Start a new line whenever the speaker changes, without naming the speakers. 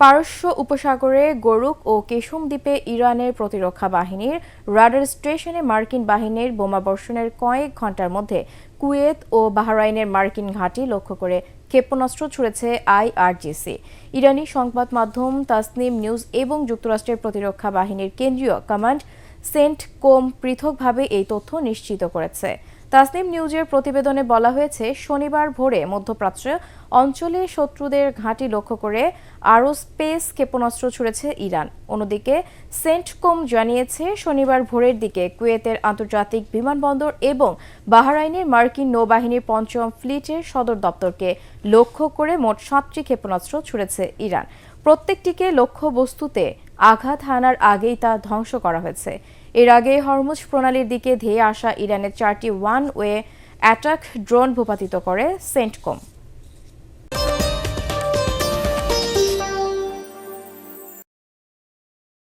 পারস্য উপসাগরে গোরুক ও কেশুম দ্বীপে ইরানের প্রতিরক্ষা বাহিনীর রাডার স্টেশনে মার্কিন বাহিনীর বোমাবর্ষণের কয়েক ঘণ্টার মধ্যে কুয়েত ও বাহরাইনের মার্কিন ঘাঁটি লক্ষ্য করে ক্ষেপণাস্ত্র ছুড়েছে আইআরজিসি। ইরানি সংবাদ মাধ্যম তাসনিম নিউজ এবং যুক্তরাষ্ট্রের প্রতিরক্ষা বাহিনীর কেন্দ্রীয় কমান্ড সেন্টকম পৃথকভাবে এই তথ্য নিশ্চিত করেছে। তাসনিম নিউজের প্রতিবেদনে বলা হয়েছে, শনিবার ভোরে মধ্যপ্রাচ্য অঞ্চলে শত্রুদের ঘাঁটি লক্ষ্য করে অ্যারোস্পেস ক্ষেপণাস্ত্র ছুড়েছে ইরান। অন্যদিকে সেন্টকম জানিয়েছে, শনিবার ভোরের দিকে কুয়েতের আন্তর্জাতিক বিমানবন্দর এবং বাহরাইনের মার্কিন নৌবাহিনীর পঞ্চম ফ্লিটের সদর দপ্তরকে লক্ষ্য করে মোট 7টি ক্ষেপণাস্ত্র ছুড়েছে ইরান। প্রত্যেকটিকে লক্ষ্যবস্তুতে আঘাত হানার আগেই তা ধ্বংস করা হয়েছে। এর আগে হরমুজ প্রণালীর দিকে ধেয়ে আসা ইরানের 4টি ওয়ান ওয়ে অ্যাটাক ড্রোন ভূপাতিত করে সেন্টকম।